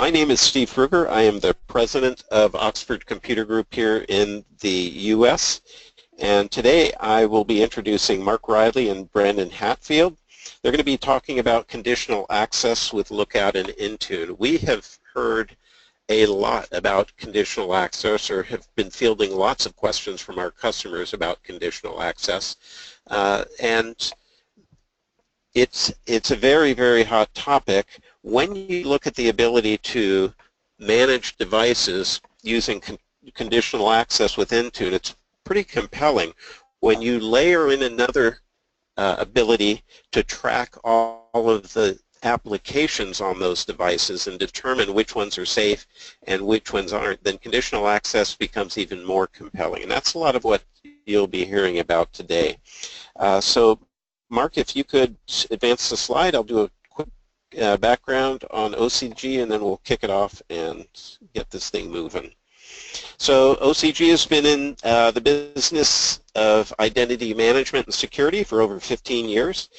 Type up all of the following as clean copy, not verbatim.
My name is Steve Fruger. I am the president of Oxford Computer Group here in the U.S. And today I will be introducing Mark Riley and Brandon Hatfield. They're going to be talking about conditional access with Lookout and Intune. We have heard a lot about conditional access, or have been fielding lots of questions from our customers about conditional access. And it's a very, very hot topic. When you look at the ability to manage devices using conditional access with Intune, it's pretty compelling. When you layer in another ability to track all of the applications on those devices and determine which ones are safe and which ones aren't, then conditional access becomes even more compelling. And that's a lot of what you'll be hearing about today. So Mark, if you could advance the slide, I'll do a quick background on OCG, and then we'll kick it off and get this thing moving. So OCG has been in the business of identity management and security for over 15 years.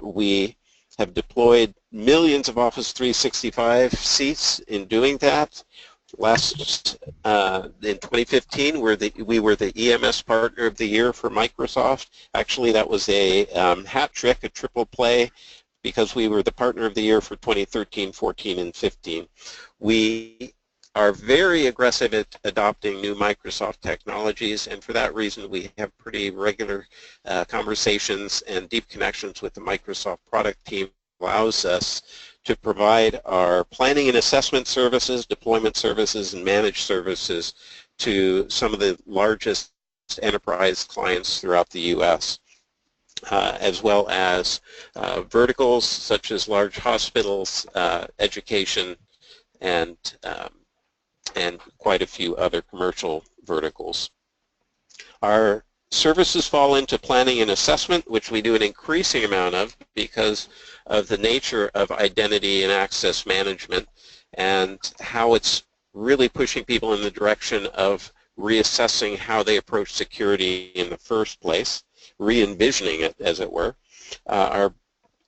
We have deployed millions of Office 365 seats in doing that. In 2015, we were the EMS Partner of the Year for Microsoft. Actually, that was a hat trick, a triple play, because we were the Partner of the Year for 2013, 14, and 15. We are very aggressive at adopting new Microsoft technologies, and for that reason we have pretty regular conversations and deep connections with the Microsoft product team. Allows us to provide our planning and assessment services, deployment services, and managed services to some of the largest enterprise clients throughout the U.S., as well as verticals such as large hospitals, education, and quite a few other commercial verticals. Our services fall into planning and assessment, which we do an increasing amount of because of the nature of identity and access management and how it's really pushing people in the direction of reassessing how they approach security in the first place, re-envisioning it, as it were. Our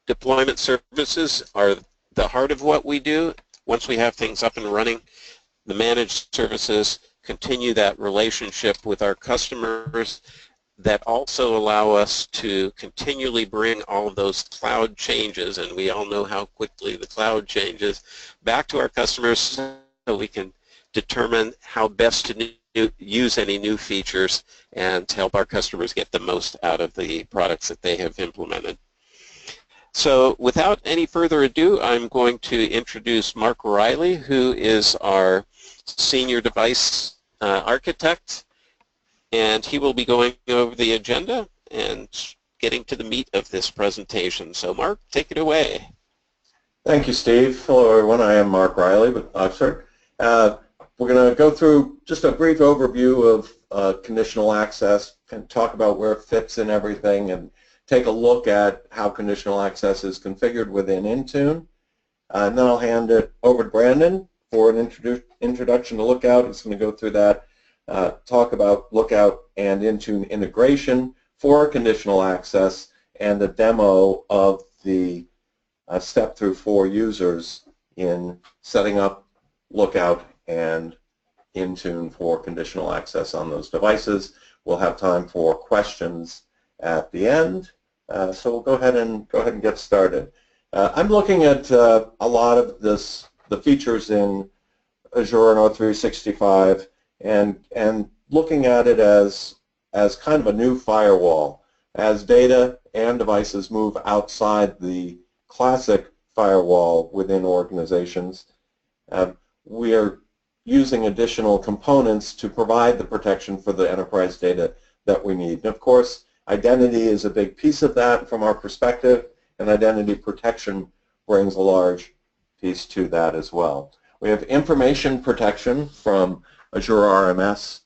deployment services are the heart of what we do. Once we have things up and running, the managed services continue that relationship with our customers that also allow us to continually bring all of those cloud changes, and we all know how quickly the cloud changes, back to our customers so we can determine how best to use any new features and to help our customers get the most out of the products that they have implemented. So without any further ado, I'm going to introduce Mark Riley, who is our Senior Device Architect, and he will be going over the agenda and getting to the meat of this presentation. So Mark, take it away. Thank you, Steve. Hello everyone, I am Mark Riley with Oxford. We're going to go through just a brief overview of conditional access and talk about where it fits in everything and take a look at how conditional access is configured within Intune. And then I'll hand it over to Brandon for an introduction to Lookout. He's going to go through that. Talk about Lookout and Intune integration for conditional access and a demo of the step through for users in setting up Lookout and Intune for conditional access on those devices. We'll have time for questions at the end, so we'll go ahead and get started. I'm looking at a lot of the features in Azure and O365. And looking at it as kind of a new firewall. As data and devices move outside the classic firewall within organizations, we are using additional components to provide the protection for the enterprise data that we need. And of course, identity is a big piece of that from our perspective, and identity protection brings a large piece to that as well. We have information protection from Azure RMS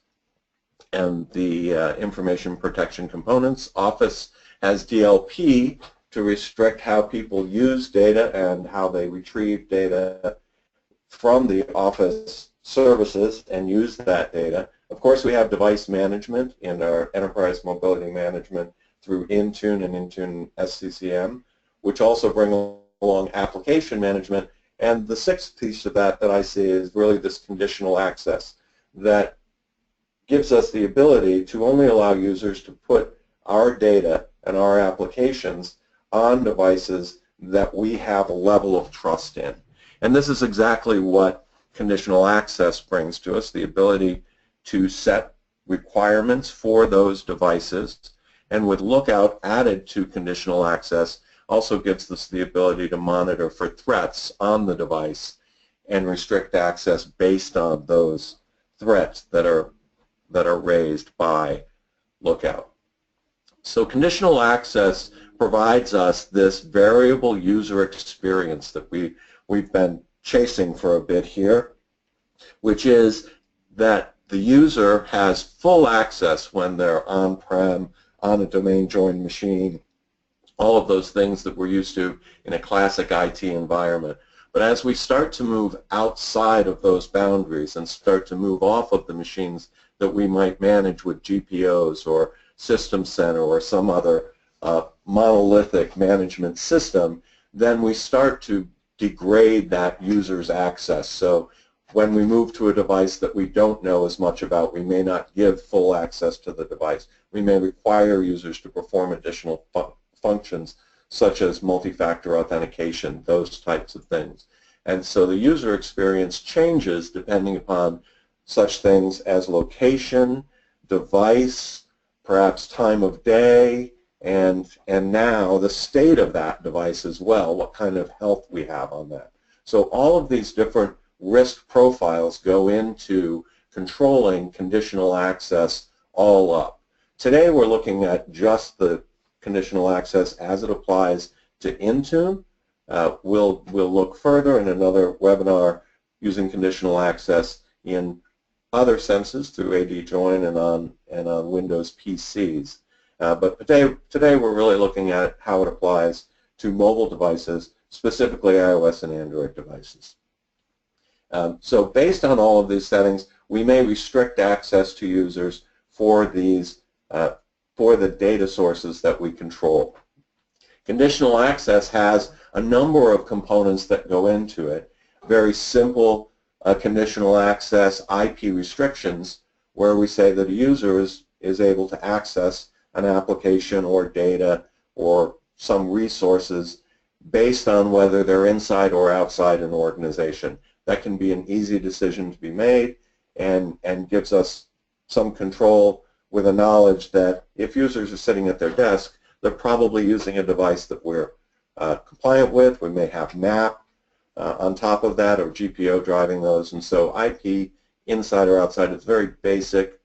and the information protection components. Office has DLP to restrict how people use data and how they retrieve data from the Office services and use that data. Of course, we have device management and our enterprise mobility management through Intune and Intune SCCM, which also bring along application management And the sixth piece of that I see is really this conditional access that gives us the ability to only allow users to put our data and our applications on devices that we have a level of trust in. And this is exactly what conditional access brings to us, the ability to set requirements for those devices. And with Lookout added to conditional access also gives us the ability to monitor for threats on the device and restrict access based on those threats that are raised by Lookout. So conditional access provides us this variable user experience that we've been chasing for a bit here, which is that the user has full access when they're on-prem, on a domain-joined machine, all of those things that we're used to in a classic IT environment. But as we start to move outside of those boundaries and start to move off of the machines that we might manage with GPOs or System Center or some other monolithic management system, then we start to degrade that user's access. So when we move to a device that we don't know as much about, we may not give full access to the device. We may require users to perform additional functions such as multi-factor authentication, those types of things. And so the user experience changes depending upon such things as location, device, perhaps time of day, and now the state of that device as well, what kind of health we have on that. So all of these different risk profiles go into controlling conditional access all up. Today we're looking at just the conditional access as it applies to Intune. We'll look further in another webinar using conditional access in other senses through AD Join and on Windows PCs. But today we're really looking at how it applies to mobile devices, specifically iOS and Android devices. So based on all of these settings, we may restrict access to users for these for the data sources that we control. Conditional access has a number of components that go into it. Very simple conditional access IP restrictions, where we say that a user is able to access an application or data or some resources based on whether they're inside or outside an organization. That can be an easy decision to be made and gives us some control with a knowledge that if users are sitting at their desk, they're probably using a device that we're compliant with. We may have MAP on top of that or GPO driving those. And so IP, inside or outside, is a very basic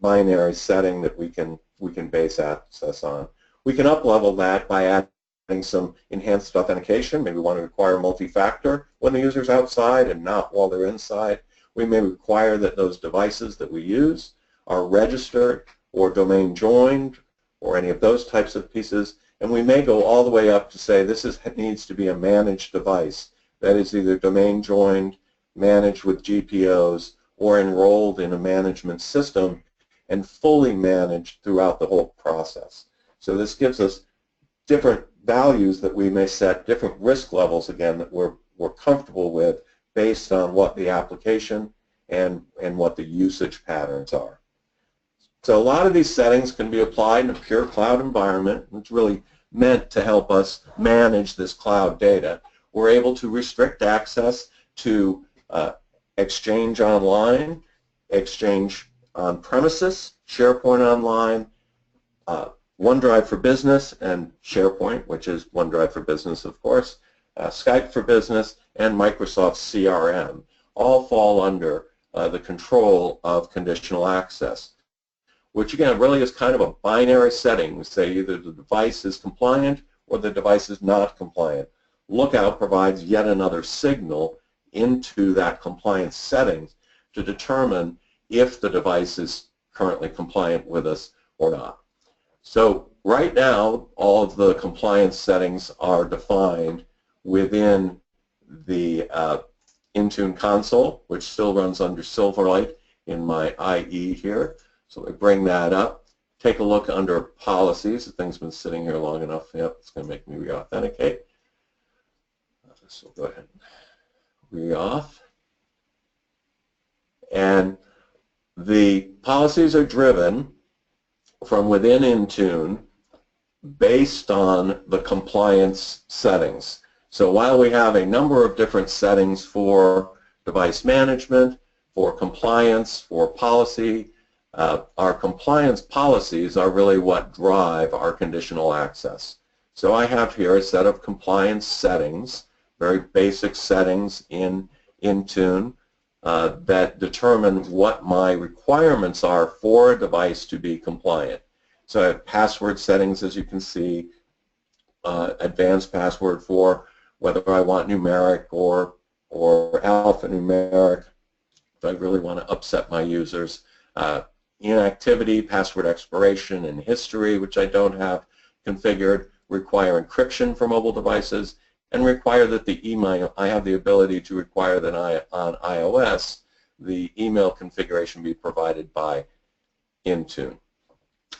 binary setting that we can base access on. We can up-level that by adding some enhanced authentication. Maybe we want to require multi-factor when the user's outside and not while they're inside. We may require that those devices that we use are registered or domain joined or any of those types of pieces. And we may go all the way up to say this needs to be a managed device that is either domain joined, managed with GPOs, or enrolled in a management system and fully managed throughout the whole process. So this gives us different values that we may set, different risk levels, again, that we're comfortable with based on what the application and what the usage patterns are. So a lot of these settings can be applied in a pure cloud environment. It's really meant to help us manage this cloud data. We're able to restrict access to Exchange Online, Exchange on premises, SharePoint Online, OneDrive for Business, and SharePoint, which is OneDrive for Business, of course, Skype for Business, and Microsoft CRM, all fall under the control of conditional access, which again really is kind of a binary setting. We say either the device is compliant or the device is not compliant. Lookout provides yet another signal into that compliance settings to determine if the device is currently compliant with us or not. So right now, all of the compliance settings are defined within the Intune console, which still runs under Silverlight in my IE here. So I bring that up. Take a look under policies. The thing's been sitting here long enough. Yep, it's going to make me re-authenticate. So go ahead. Off. And the policies are driven from within Intune based on the compliance settings. So while we have a number of different settings for device management, for compliance, for policy, our compliance policies are really what drive our conditional access. So I have here a set of compliance settings, very basic settings in Intune that determine what my requirements are for a device to be compliant. So I have password settings, as you can see, advanced password for whether I want numeric or alphanumeric, if I really want to upset my users. Inactivity, password expiration, and history, which I don't have configured, require encryption for mobile devices, and require that the email, I have the ability to require that on iOS, the email configuration be provided by Intune.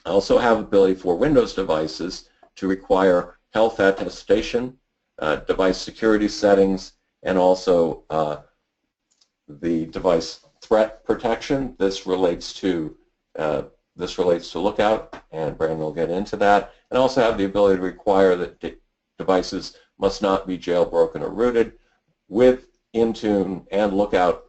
I also have ability for Windows devices to require health attestation, device security settings, and also the device threat protection. This relates to Lookout, and Brandon will get into that. And also have the ability to require that devices must not be jailbroken or rooted. With Intune and Lookout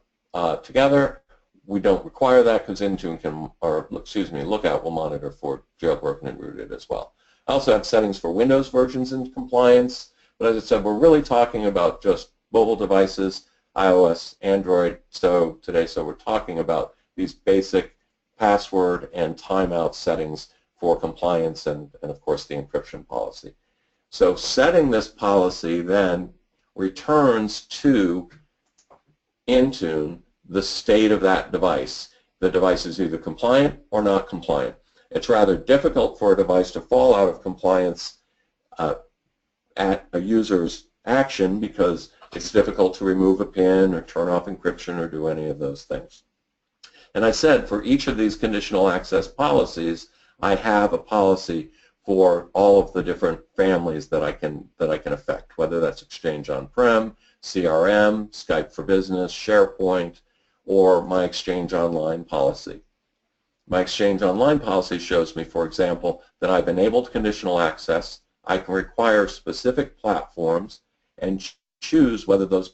together, we don't require that because Intune can, or excuse me, Lookout will monitor for jailbroken and rooted as well. I also have settings for Windows versions in compliance, but as I said, we're really talking about just mobile devices, iOS, Android, so we're talking about these basic password and timeout settings for compliance and of course the encryption policy. So setting this policy then returns to Intune the state of that device. The device is either compliant or not compliant. It's rather difficult for a device to fall out of compliance at a user's action because it's difficult to remove a PIN or turn off encryption or do any of those things. And I said for each of these conditional access policies, I have a policy for all of the different families that I can affect, whether that's Exchange on-prem, CRM, Skype for Business, SharePoint, or my Exchange Online policy. My Exchange Online policy shows me, for example, that I've enabled conditional access. I can require specific platforms and choose whether those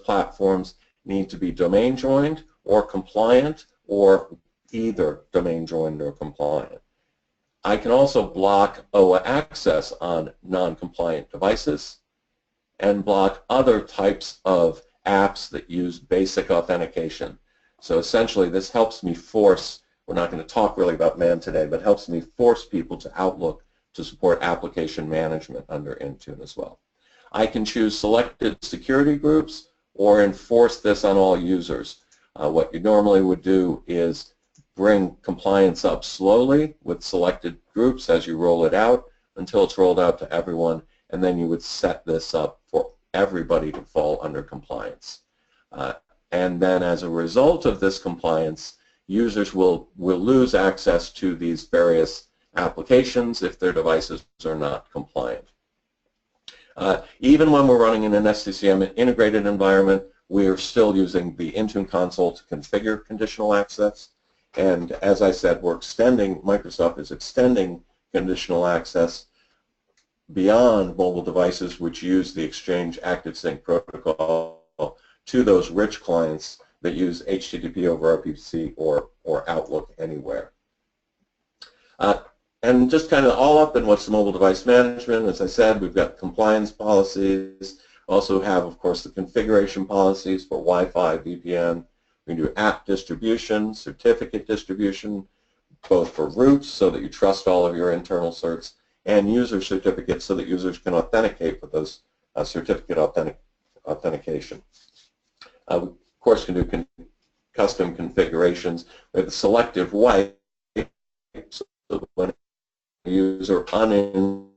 platforms need to be domain joined or compliant, or either domain joined or compliant. I can also block OA access on non-compliant devices and block other types of apps that use basic authentication. So essentially this helps me force, we're not going to talk really about MAN today, but helps me force people to Outlook to support application management under Intune as well. I can choose selected security groups or enforce this on all users. What you normally would do is bring compliance up slowly with selected groups as you roll it out until it's rolled out to everyone, and then you would set this up for everybody to fall under compliance. And then as a result of this compliance, users will lose access to these various applications if their devices are not compliant. Even when we're running in an SCCM integrated environment, we are still using the Intune console to configure conditional access. And as I said, Microsoft is extending conditional access beyond mobile devices which use the Exchange ActiveSync protocol to those rich clients that use HTTP over RPC or Outlook anywhere. And just kind of all up in what's the mobile device management, as I said, we've got compliance policies. Also have, of course, the configuration policies for Wi-Fi, VPN. We can do app distribution, certificate distribution, both for roots so that you trust all of your internal certs, and user certificates so that users can authenticate with those certificate authentication. We, of course, can do custom configurations. We have the selective wipe, so when a user unenrolls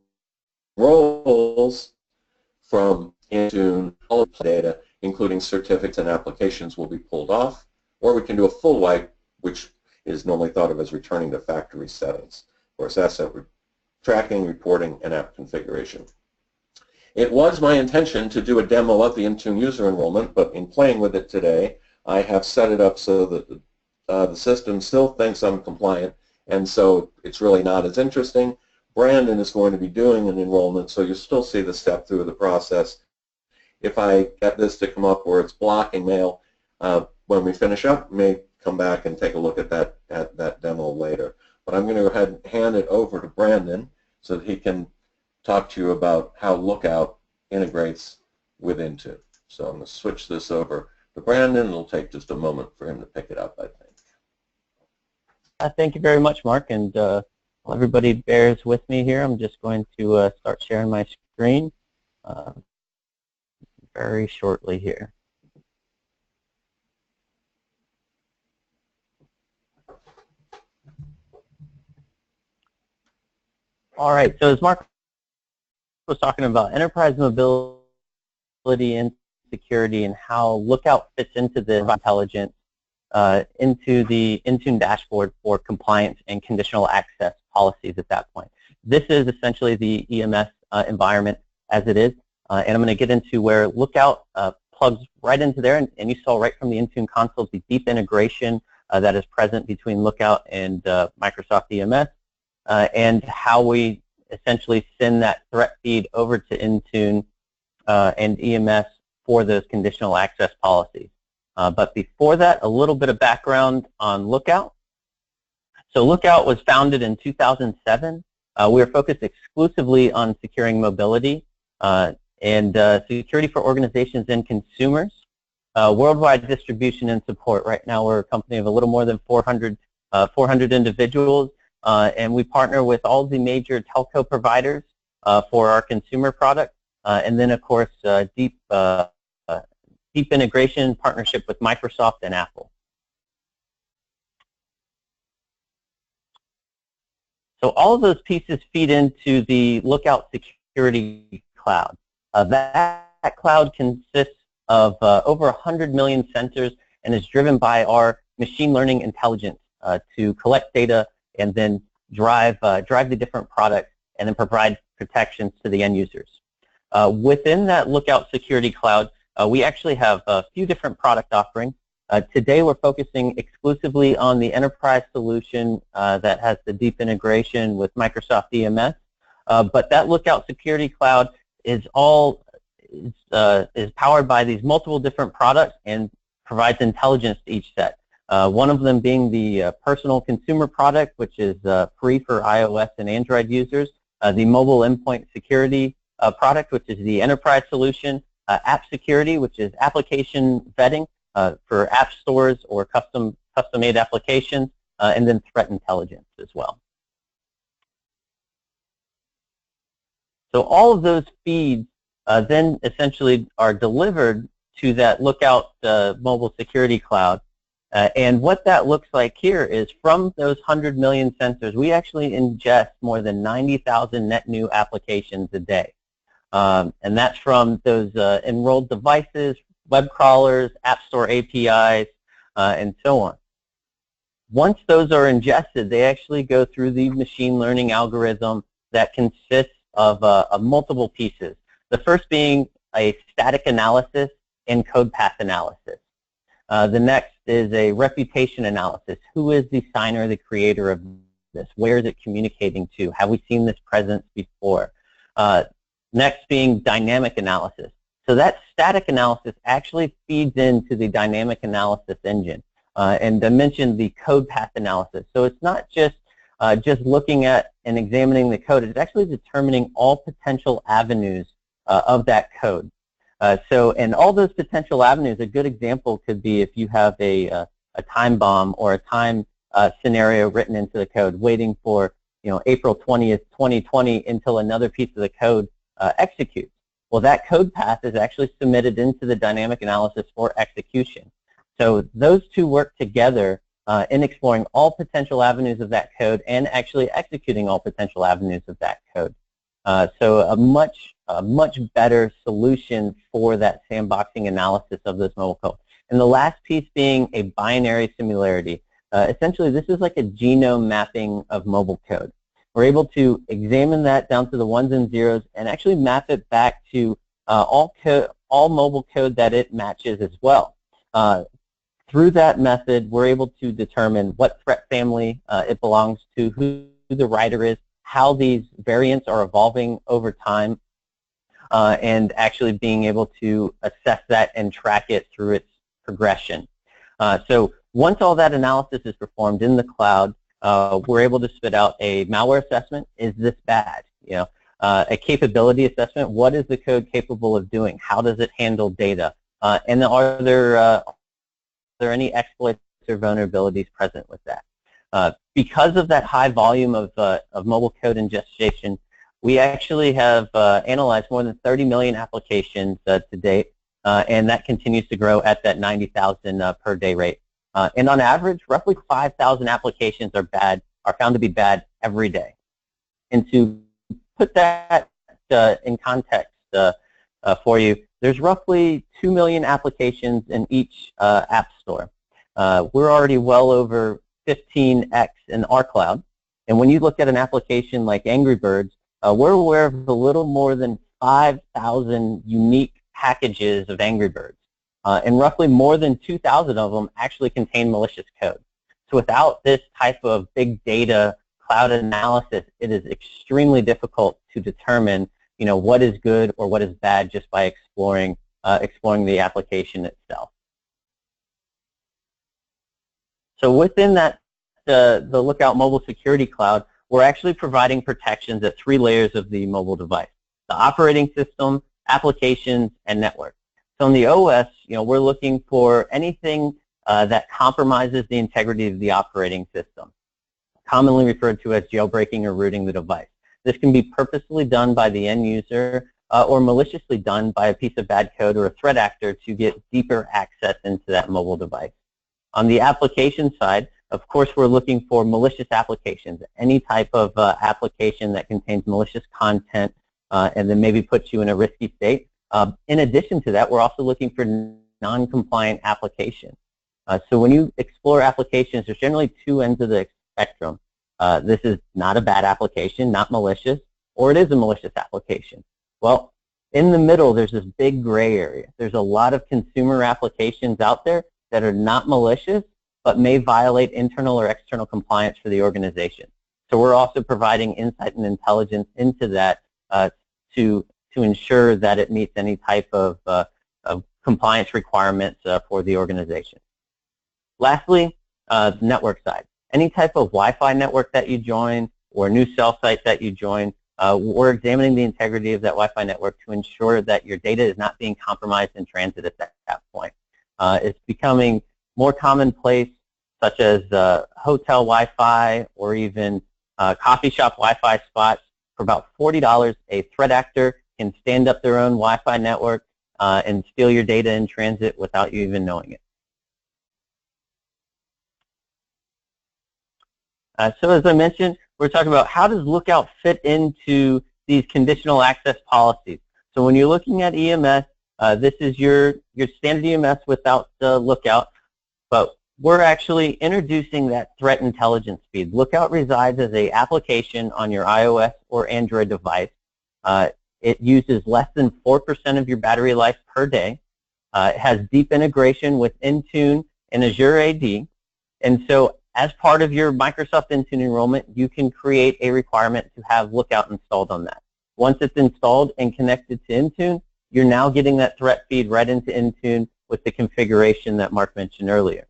from Intune, all of the data, including certificates and applications, will be pulled off, or we can do a full wipe, which is normally thought of as returning to factory settings. Of course, that's tracking, reporting, and app configuration. It was my intention to do a demo of the Intune user enrollment, but in playing with it today, I have set it up so that the system still thinks I'm compliant, and so it's really not as interesting. Brandon is going to be doing an enrollment, so you'll still see the step through the process. If I get this to come up where it's blocking mail, when we finish up, may come back and take a look at that demo later. But I'm going to go ahead and hand it over to Brandon so that he can talk to you about how Lookout integrates with Intune. So I'm going to switch this over to Brandon. It'll take just a moment for him to pick it up, I think. Thank you very much, Mark, and everybody bears with me here. I'm just going to start sharing my screen very shortly here. All right, so as Mark was talking about enterprise mobility and security and how Lookout fits into the intelligence into the Intune dashboard for compliance and conditional access policies at that point. This is essentially the EMS environment as it is, and I'm going to get into where Lookout plugs right into there, and you saw right from the Intune console the deep integration that is present between Lookout and Microsoft EMS, and how we essentially send that threat feed over to Intune and EMS for those conditional access policies. But before that, a little bit of background on Lookout. So Lookout was founded in 2007. We are focused exclusively on securing mobility and security for organizations and consumers. Worldwide distribution and support. Right now we're a company of a little more than 400 individuals, and we partner with all the major telco providers for our consumer product, and then of course deep integration partnership with Microsoft and Apple. So all of those pieces feed into the Lookout Security Cloud. That cloud consists of over 100 million sensors and is driven by our machine learning intelligence to collect data and then drive the different products and then provide protections to the end users. Within that Lookout Security Cloud, we actually have a few different product offerings. Today we're focusing exclusively on the enterprise solution that has the deep integration with Microsoft EMS, but that Lookout Security Cloud is powered by these multiple different products and provides intelligence to each set. One of them being the personal consumer product, which is free for iOS and Android users, the mobile endpoint security product, which is the enterprise solution, app security, which is application vetting for app stores or custom-made applications, and then threat intelligence as well. So all of those feeds then essentially are delivered to that Lookout mobile security cloud. And what that looks like here is from those 100 million sensors, we actually ingest more than 90,000 net new applications a day. And that's from those enrolled devices, web crawlers, App Store APIs, and so on. Once those are ingested, they actually go through the machine learning algorithm that consists of multiple pieces. The first being a static analysis and code path analysis. The next is a reputation analysis. Who is the signer, the creator of this? Where is it communicating to? Have we seen this presence before? Next being dynamic analysis. So that static analysis actually feeds into the dynamic analysis engine. And I mentioned the code path analysis. So it's not just looking at and examining the code. It's actually determining all potential avenues of that code. And all those potential avenues, a good example could be if you have a time bomb or a time scenario written into the code, waiting for April 20th, 2020 until another piece of the code executes. Well, that code path is actually submitted into the dynamic analysis for execution. So those two work together in exploring all potential avenues of that code and actually executing all potential avenues of that code. So a much better solution for that sandboxing analysis of this mobile code. And the last piece being a binary similarity. Essentially, this is like a genome mapping of mobile code. We're able to examine that down to the ones and zeros and actually map it back to all mobile code that it matches as well. Through that method, we're able to determine what threat family it belongs to, who the writer is, how these variants are evolving over time, and actually being able to assess that and track it through its progression. So once all that analysis is performed in the cloud, we're able to spit out a malware assessment. Is this bad? A capability assessment. What is the code capable of doing? How does it handle data? And are there any exploits or vulnerabilities present with that? Because of that high volume of mobile code ingestion, we actually have analyzed more than 30 million applications to date, and that continues to grow at that 90,000 per day rate. And on average, roughly 5,000 applications are found to be bad every day. And to put that in context for you, there's roughly 2 million applications in each app store. We're already well over 15x in our cloud. And when you look at an application like Angry Birds, we're aware of a little more than 5,000 unique packages of Angry Birds. And roughly more than 2,000 of them actually contain malicious code. So without this type of big data cloud analysis, it is extremely difficult to determine what is good or what is bad just by exploring the application itself. So within that, the Lookout Mobile Security Cloud, we're actually providing protections at 3 layers of the mobile device: the operating system, applications, and network. So in the OS, we're looking for anything that compromises the integrity of the operating system, commonly referred to as jailbreaking or rooting the device. This can be purposely done by the end user or maliciously done by a piece of bad code or a threat actor to get deeper access into that mobile device. On the application side, of course, we're looking for malicious applications, any type of application that contains malicious content and then maybe puts you in a risky state. In addition to that, we're also looking for non-compliant applications. So when you explore applications, there's generally 2 ends of the spectrum. This is not a bad application, not malicious, or it is a malicious application. Well, in the middle, there's this big gray area. There's a lot of consumer applications out there that are not malicious, but may violate internal or external compliance for the organization. So we're also providing insight and intelligence into that to ensure that it meets any type of compliance requirements for the organization. Lastly, the network side. Any type of Wi-Fi network that you join or new cell site that you join, we're examining the integrity of that Wi-Fi network to ensure that your data is not being compromised in transit at that point. It's becoming more commonplace, such as hotel Wi-Fi or even coffee shop Wi-Fi spots. For about $40, a threat actor can stand up their own Wi-Fi network and steal your data in transit without you even knowing it. So as I mentioned, we're talking about how does Lookout fit into these conditional access policies. So when you're looking at EMS, this is your standard EMS without the Lookout, but we're actually introducing that threat intelligence feed. Lookout resides as an application on your iOS or Android device. It uses less than 4% of your battery life per day. It has deep integration with Intune and Azure AD. And so as part of your Microsoft Intune enrollment, you can create a requirement to have Lookout installed on that. Once it's installed and connected to Intune, you're now getting that threat feed right into Intune with the configuration that Mark mentioned earlier.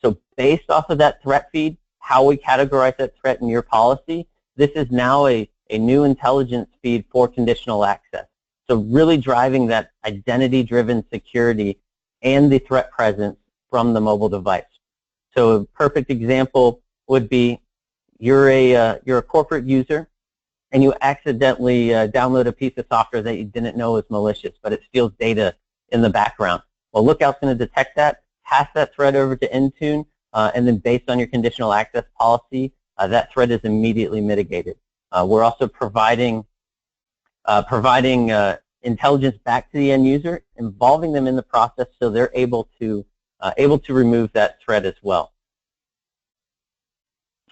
So based off of that threat feed, how we categorize that threat in your policy, this is now a new intelligence feed for conditional access. So really driving that identity-driven security and the threat presence from the mobile device. So a perfect example would be you're a corporate user and you accidentally download a piece of software that you didn't know was malicious, but it steals data in the background. Well, Lookout's going to detect that, pass that threat over to Intune, and then based on your conditional access policy, that threat is immediately mitigated. We're also providing intelligence back to the end user, involving them in the process so they're able to remove that threat as well.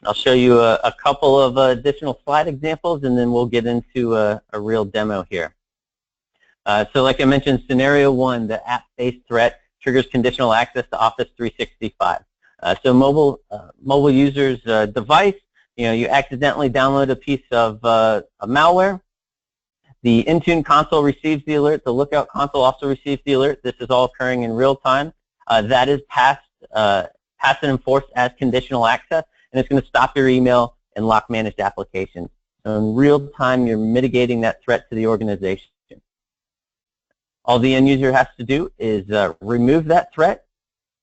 I'll show you a couple of additional slide examples, and then we'll get into a real demo here. So like I mentioned, scenario one, the app-based threat triggers conditional access to Office 365. So mobile user's device, you accidentally download a piece of a malware. The Intune console receives the alert. The Lookout console also receives the alert. This is all occurring in real time. That is passed and enforced as conditional access, and it's going to stop your email and lock managed applications. So in real time, you're mitigating that threat to the organization. All the end user has to do is remove that threat,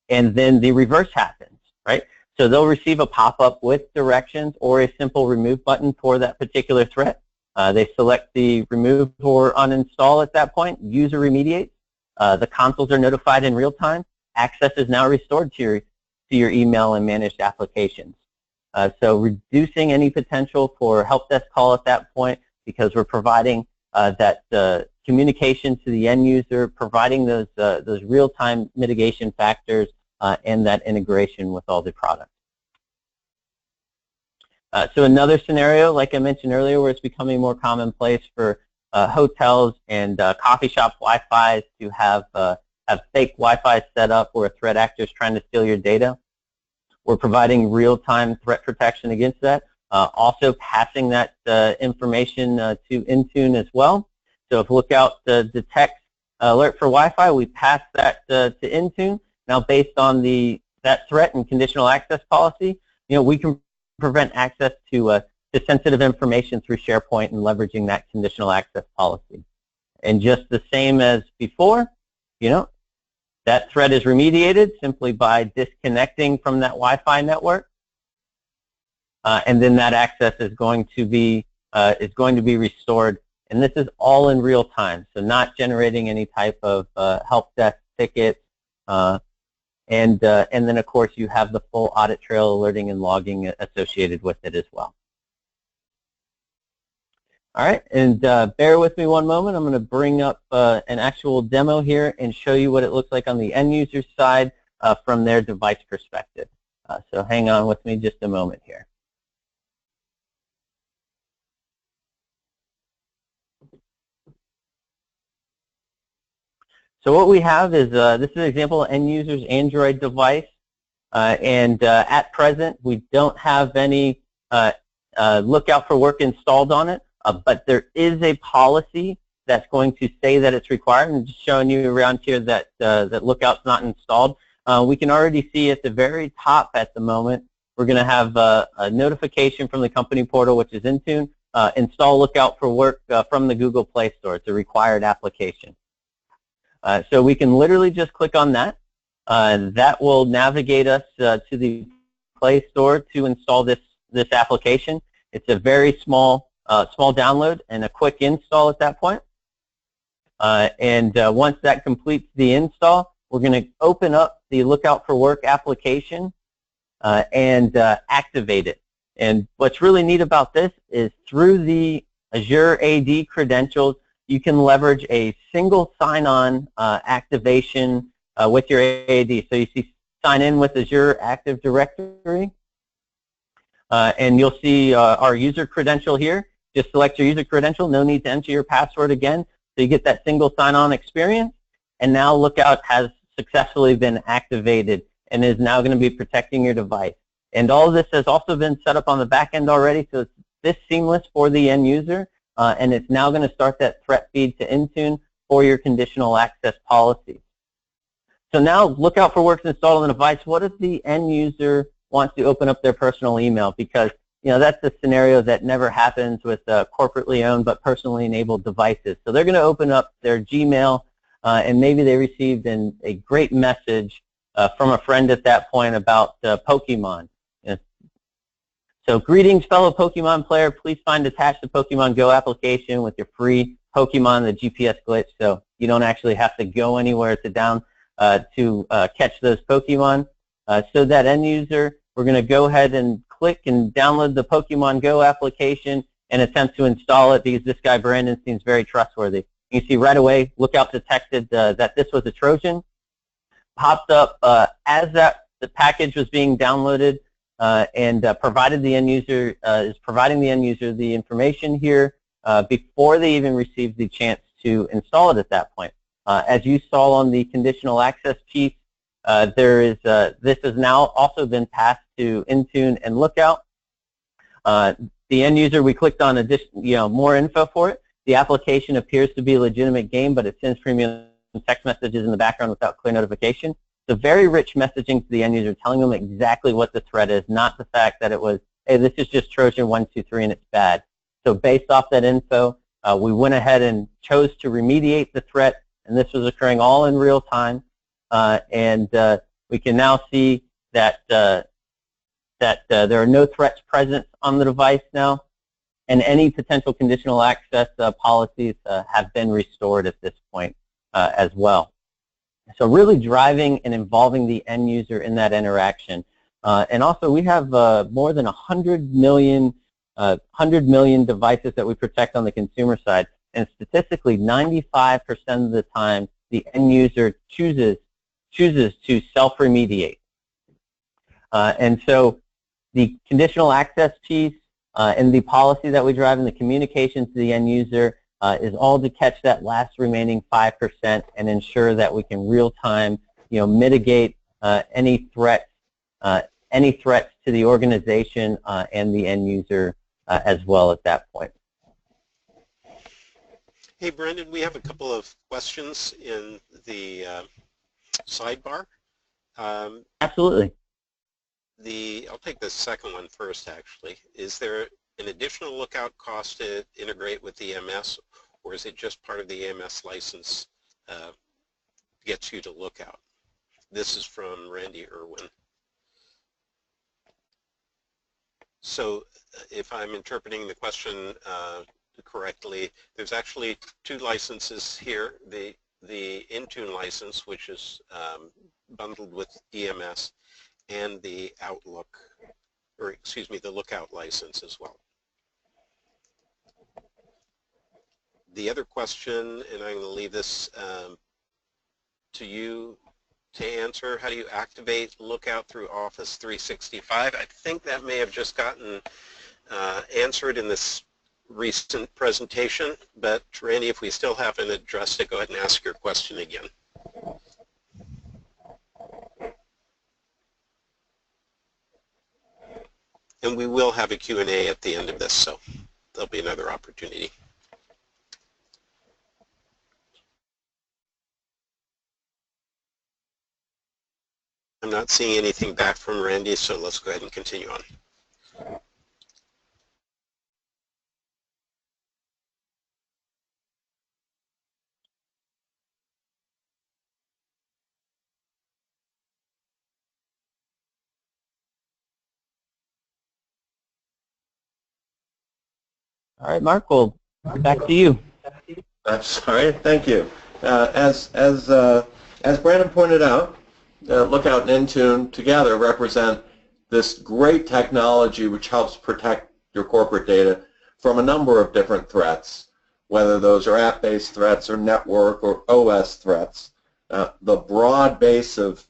and then the reverse happens, right? So they'll receive a pop-up with directions or a simple remove button for that particular threat. They select the remove or uninstall at that point. User remediates. The consoles are notified in real time. Access is now restored to your email and managed applications. So reducing any potential for help desk call at that point, because we're providing that communication to the end user, providing those real-time mitigation factors and that integration with all the products. So another scenario, like I mentioned earlier, where it's becoming more commonplace for hotels and coffee shop Wi-Fis to have fake Wi-Fi set up where a threat actor is trying to steal your data. We're providing real-time threat protection against that. Also passing that information to Intune as well. So if Lookout detects alert for Wi-Fi, we pass that to Intune. Now, based on that threat and conditional access policy, we can prevent access to sensitive information through SharePoint and leveraging that conditional access policy. And just the same as before, that threat is remediated simply by disconnecting from that Wi-Fi network, and then that access is going to be restored. And this is all in real time, so not generating any type of help desk tickets. And then, of course, you have the full audit trail alerting and logging associated with it as well. All right, and bear with me one moment. I'm going to bring up an actual demo here and show you what it looks like on the end user side from their device perspective. So hang on with me just a moment here. So what we have is, this is an example of end user's Android device, and at present we don't have any Lookout for Work installed on it, but there is a policy that's going to say that it's required. I'm just showing you around here that, that Lookout's not installed. We can already see at the very top at the moment, we're going to have a notification from the company portal, which is Intune, install Lookout for Work from the Google Play Store. It's a required application. So we can literally just click on that. That will navigate us to the Play Store to install this application. It's a very small download and a quick install at that point. And once that completes the install, we're going to open up the Lookout for Work application and activate it. And what's really neat about this is through the Azure AD credentials, you can leverage a single sign-on activation with your AD. So you see sign in with Azure Active Directory, and you'll see our user credential here. Just select your user credential, no need to enter your password again. So you get that single sign-on experience, and now Lookout has successfully been activated and is now going to be protecting your device. And all of this has also been set up on the back end already, so it's this seamless for the end user. And it's now going to start that threat feed to Intune for your conditional access policies. So now Lookout for Work's installed on the device. What if the end user wants to open up their personal email? Because that's a scenario that never happens with corporately owned but personally enabled devices. So they're going to open up their Gmail, and maybe they received a great message from a friend at that point about Pokemon. So greetings, fellow Pokemon player. Please find attached the Pokemon Go application with your free Pokemon, the GPS glitch, so you don't actually have to go anywhere to catch those Pokemon. So that end user, we're going to go ahead and click and download the Pokemon Go application and attempt to install it, because this guy Brandon seems very trustworthy. You can see right away, Lookout detected that this was a Trojan. Popped up as the package was being downloaded. and provided the end user is providing the end user the information here before they even receive the chance to install it at that point. As you saw on the conditional access piece, this has now also been passed to Intune and Lookout. The end user, we clicked on more info for it. The application appears to be a legitimate game, but it sends premium text messages in the background without clear notification. So very rich messaging to the end user, telling them exactly what the threat is, not the fact that it was, hey, this is just Trojan 1, 2, 3, and it's bad. So based off that info, we went ahead and chose to remediate the threat, and this was occurring all in real time. We can now see that there are no threats present on the device now, and any potential conditional access policies have been restored at this point as well. So really driving and involving the end user in that interaction. And also we have more than 100 million devices that we protect on the consumer side, and statistically 95% of the time the end user chooses to self-remediate. And so the conditional access piece and the policy that we drive in the communication to the end user is all to catch that last remaining 5% and ensure that we can real-time, mitigate any threats to the organization and the end user as well at that point. Hey, Brandon, we have a couple of questions in the sidebar. Absolutely. I'll take the second one first, actually. Is there an additional Lookout cost to integrate with the EMS, or is it just part of the EMS license gets you to Lookout? This is from Randy Irwin. So if I'm interpreting the question correctly, there's actually two licenses here. The Intune license, which is bundled with EMS, and the the Lookout license as well. The other question, and I'm going to leave this to you to answer, how do you activate Lookout through Office 365? I think that may have just gotten answered in this recent presentation, but Randy, if we still haven't addressed it, go ahead and ask your question again. And we will have a Q&A at the end of this, so there'll be another opportunity. I'm not seeing anything back from Randy, so let's go ahead and continue on. All right, Mark, well, back to you. I'm sorry, thank you. As Brandon pointed out, Lookout and Intune together represent this great technology which helps protect your corporate data from a number of different threats, whether those are app-based threats or network or OS threats. The broad base of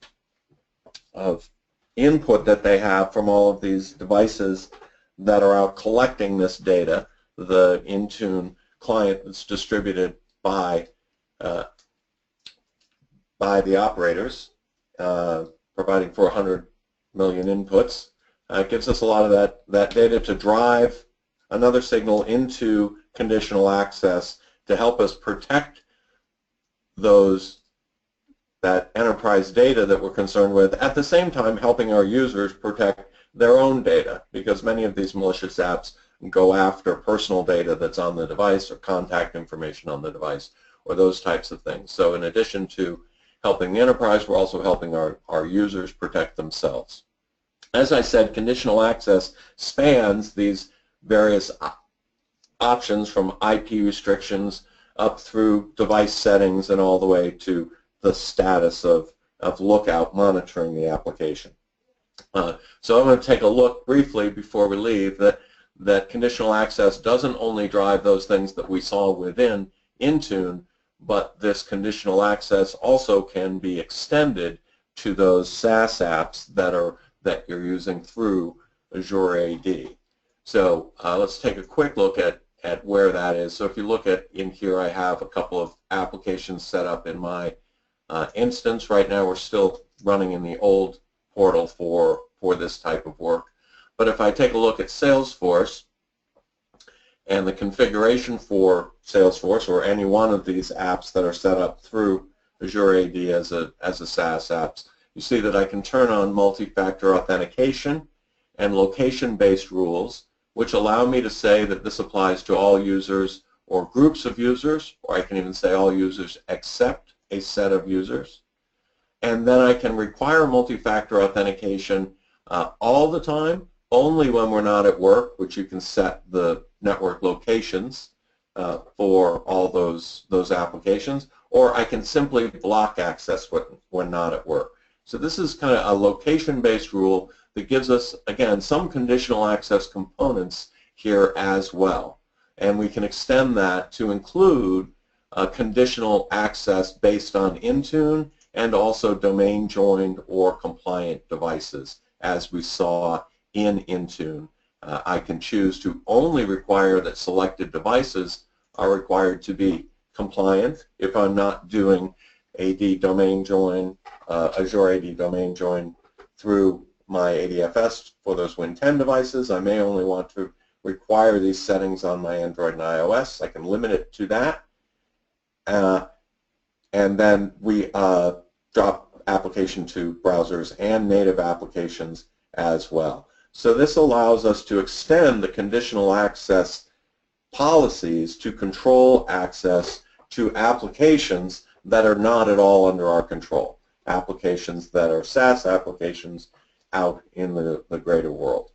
input that they have from all of these devices that are out collecting this data, the Intune client that's distributed by the operators, providing for 100 million inputs. Gives us a lot of that data to drive another signal into conditional access to help us protect that enterprise data that we're concerned with, at the same time helping our users protect their own data, because many of these malicious apps go after personal data that's on the device or contact information on the device or those types of things. So in addition to helping the enterprise, we're also helping our users protect themselves. As I said, conditional access spans these various options from IP restrictions up through device settings and all the way to the status of Lookout monitoring the application. So I'm going to take a look briefly before we leave that conditional access doesn't only drive those things that we saw within Intune, but this conditional access also can be extended to those SaaS apps that you're using through Azure AD. So let's take a quick look at where that is. So if you look at in here, I have a couple of applications set up in my instance. Right now we're still running in the old portal for this type of work. But if I take a look at Salesforce and the configuration for Salesforce or any one of these apps that are set up through Azure AD as a SaaS apps, you see that I can turn on multi-factor authentication and location-based rules, which allow me to say that this applies to all users or groups of users, or I can even say all users except a set of users. And then I can require multi-factor authentication all the time, only when we're not at work, which you can set the network locations for all those applications, or I can simply block access when not at work. So this is kind of a location-based rule that gives us, again, some conditional access components here as well. And we can extend that to include conditional access based on Intune and also domain-joined or compliant devices, as we saw in Intune. I can choose to only require that selected devices are required to be compliant if I'm not doing AD domain join, Azure AD domain join through my ADFS for those Win 10 devices. I may only want to require these settings on my Android and iOS. I can limit it to that. And then we drop application to browsers and native applications as well. So this allows us to extend the conditional access policies to control access to applications that are not at all under our control, applications that are SaaS applications out in the greater world.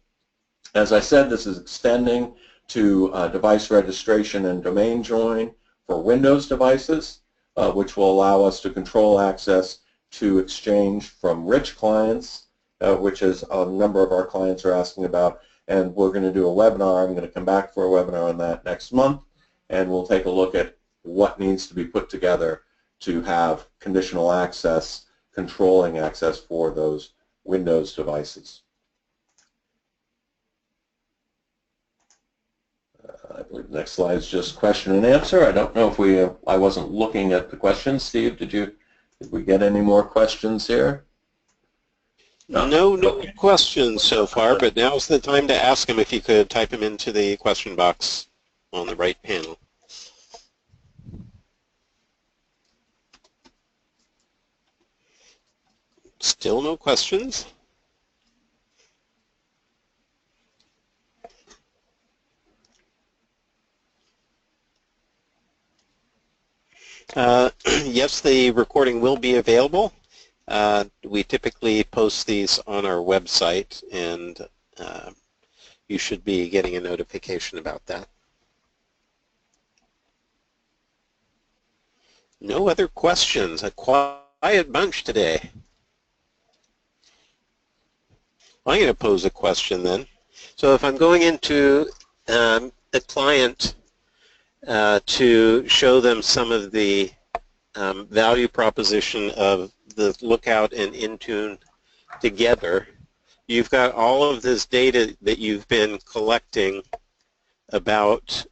As I said, this is extending to device registration and domain join for Windows devices, which will allow us to control access to Exchange from rich clients, which is a number of our clients are asking about. And we're going to do a webinar. I'm going to come back for a webinar on that next month, and we'll take a look at what needs to be put together to have conditional access, controlling access for those Windows devices. I believe the next slide is just question and answer. I don't know if I wasn't looking at the questions. Steve, did we get any more questions here? No questions so far, but now's the time to ask them. If you could type them into the question box on the right panel. Still no questions? Yes, the recording will be available. We typically post these on our website, and you should be getting a notification about that. No other questions. A quiet bunch today. I'm going to pose a question then. So if I'm going into a client to show them some of the value proposition of the Lookout and Intune together, you've got all of this data that you've been collecting about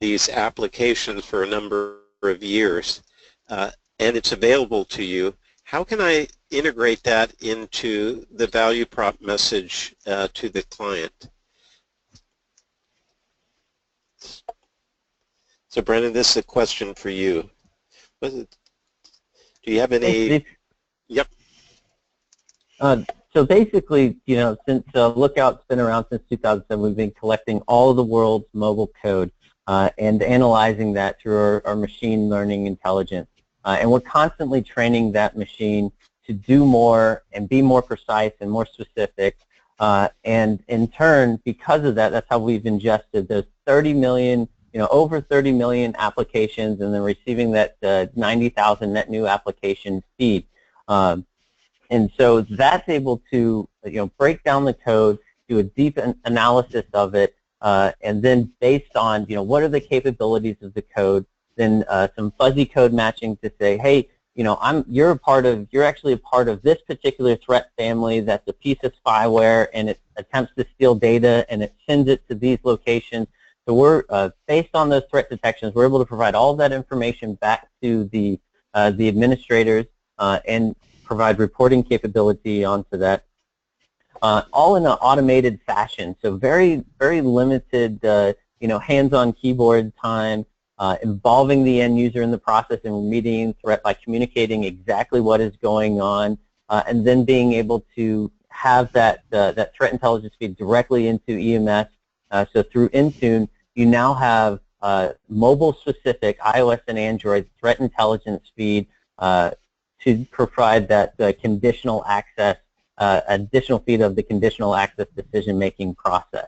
these applications for a number of years, and it's available to you. How can I integrate that into the value prop message to the client? So Brandon, this is a question for you. Do you have any? Yep. So basically, since Lookout's been around since 2007, we've been collecting all of the world's mobile code and analyzing that through our machine learning intelligence. And we're constantly training that machine to do more and be more precise and more specific. And in turn, because of that, that's how we've ingested those 30 million, over 30 million applications, and then receiving that 90,000 net new application feed. And so that's able to break down the code, do a deep analysis of it, and then based on what are the capabilities of the code, then some fuzzy code matching to say, hey, you're actually a part of this particular threat family that's a piece of spyware, and it attempts to steal data, and it sends it to these locations. So we're, based on those threat detections, we're able to provide all that information back to the administrators and provide reporting capability onto that, all in an automated fashion. So very, very limited, hands-on keyboard time, involving the end user in the process and remediating threat by communicating exactly what is going on, and then being able to have that threat intelligence feed directly into EMS. So through Intune, you now have mobile-specific iOS and Android threat intelligence feed to provide that conditional access, additional feed of the conditional access decision-making process.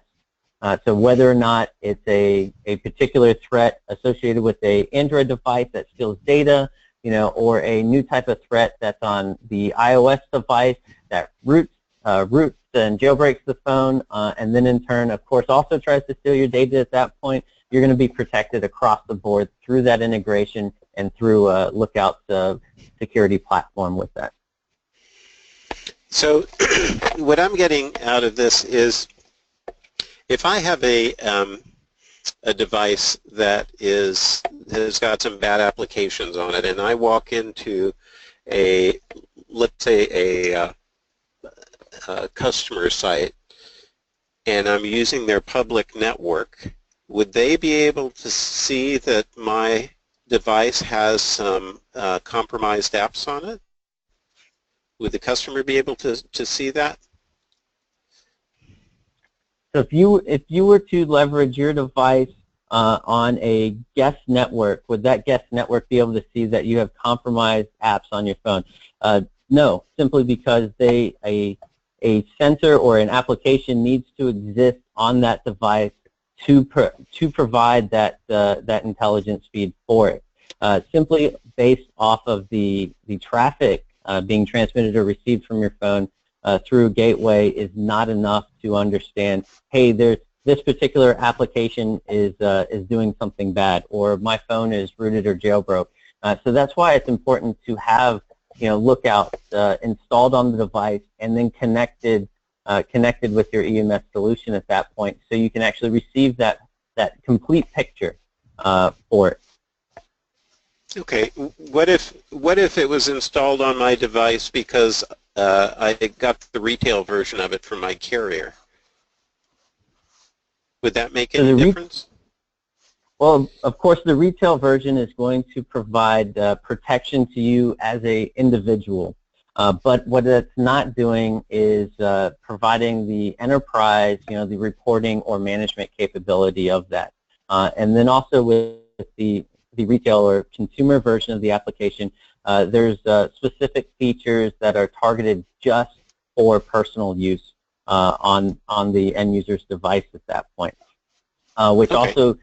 So whether or not it's a particular threat associated with an Android device that steals data, or a new type of threat that's on the iOS device that roots and jailbreaks the phone, and then in turn, of course, also tries to steal your data at that point, you're going to be protected across the board through that integration and through Lookout's security platform with that. So what I'm getting out of this is, if I have a device that has got some bad applications on it, and I walk into let's say a customer site, and I'm using their public network, would they be able to see that my device has some compromised apps on it? Would the customer be able to see that? So if you were to leverage your device on a guest network, would that guest network be able to see that you have compromised apps on your phone? No, simply because a sensor or an application needs to exist on that device to provide that intelligence feed for it. Simply based off of the traffic being transmitted or received from your phone through a gateway is not enough to understand, hey, this particular application is doing something bad, or my phone is rooted or jailbroke. So that's why it's important to have Lookout installed on the device and then connected with your EMS solution at that point, so you can actually receive that complete picture for it. Okay. What if it was installed on my device because I got the retail version of it from my carrier? Would that make any difference? Well, of course, the retail version is going to provide protection to you as an individual. But what it's not doing is providing the enterprise, the reporting or management capability of that. And then also with the retail or consumer version of the application, there's specific features that are targeted just for personal use on the end user's device at that point, which also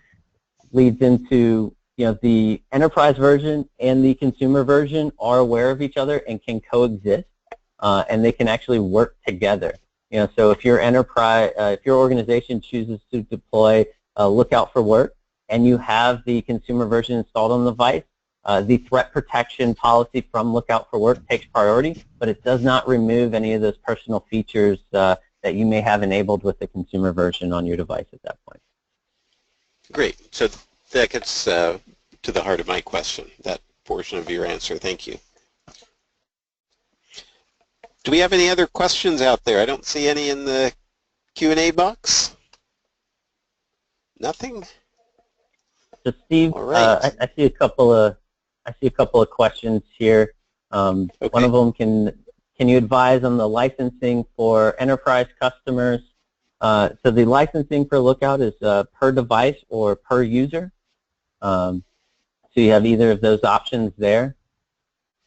leads into the enterprise version and the consumer version are aware of each other and can coexist, and they can actually work together. So if your enterprise, if your organization chooses to deploy Lookout for Work and you have the consumer version installed on the device, the threat protection policy from Lookout for Work takes priority, but it does not remove any of those personal features that you may have enabled with the consumer version on your device at that point. Great. So that gets to the heart of my question, that portion of your answer. Thank you. Do we have any other questions out there? I don't see any in the Q&A box. Nothing? So Steve, right. I see a couple of questions here. Okay. One of them, can you advise on the licensing for enterprise customers? So the licensing for Lookout is per device or per user. So you have either of those options there.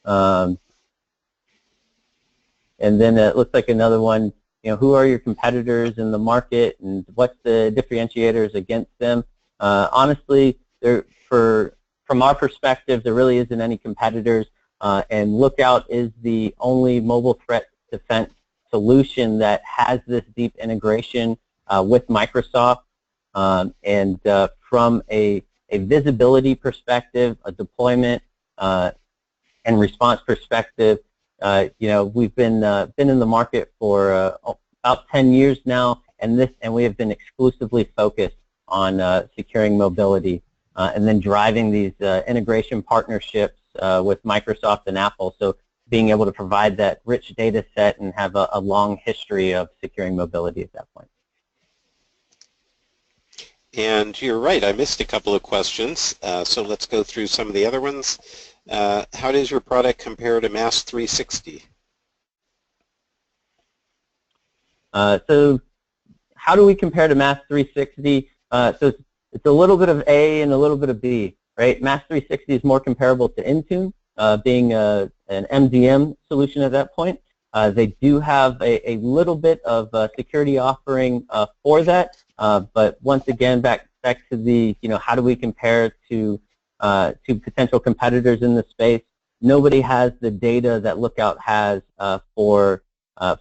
And then it looks like another one, who are your competitors in the market and what's the differentiators against them? Honestly, from our perspective, there really isn't any competitors, and Lookout is the only mobile threat defense solution that has this deep integration with Microsoft, and from a visibility perspective, a deployment, and response perspective, we've been in the market for about 10 years now, and we have been exclusively focused on securing mobility and then driving these integration partnerships with Microsoft and Apple. So being able to provide that rich data set and have a long history of securing mobility at that point. And you're right, I missed a couple of questions, so let's go through some of the other ones. How does your product compare to Mass 360? So how do we compare to Mass 360? So it's a little bit of A and a little bit of B, right? Mass 360 is more comparable to Intune, being an MDM solution at that point. They do have a little bit of security offering for that, but once again, back to the, how do we compare to potential competitors in the space? Nobody has the data that Lookout has for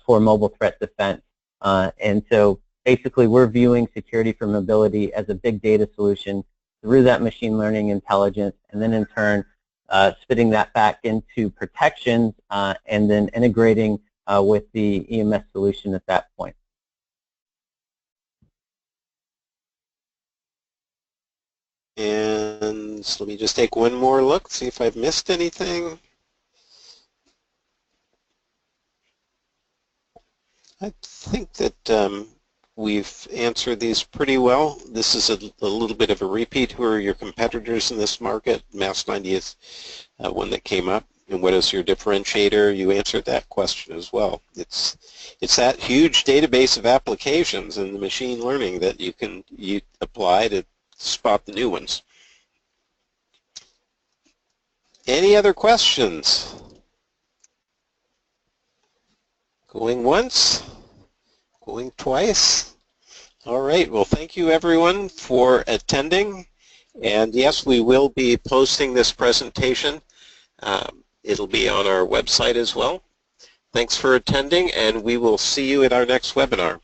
mobile threat defense, and so basically we're viewing security for mobility as a big data solution through that machine learning intelligence, and then in turn spitting that back into protections and then integrating with the EMS solution at that point. And so let me just take one more look, see if I've missed anything. I think that we've answered these pretty well. This is a little bit of a repeat. Who are your competitors in this market? Mass 90 is one that came up. And what is your differentiator? You answered that question as well. It's that huge database of applications and the machine learning that you apply to spot the new ones. Any other questions? Going once? Going twice? All right, well, thank you everyone for attending. And yes, we will be posting this presentation. It'll be on our website as well. Thanks for attending, and we will see you at our next webinar.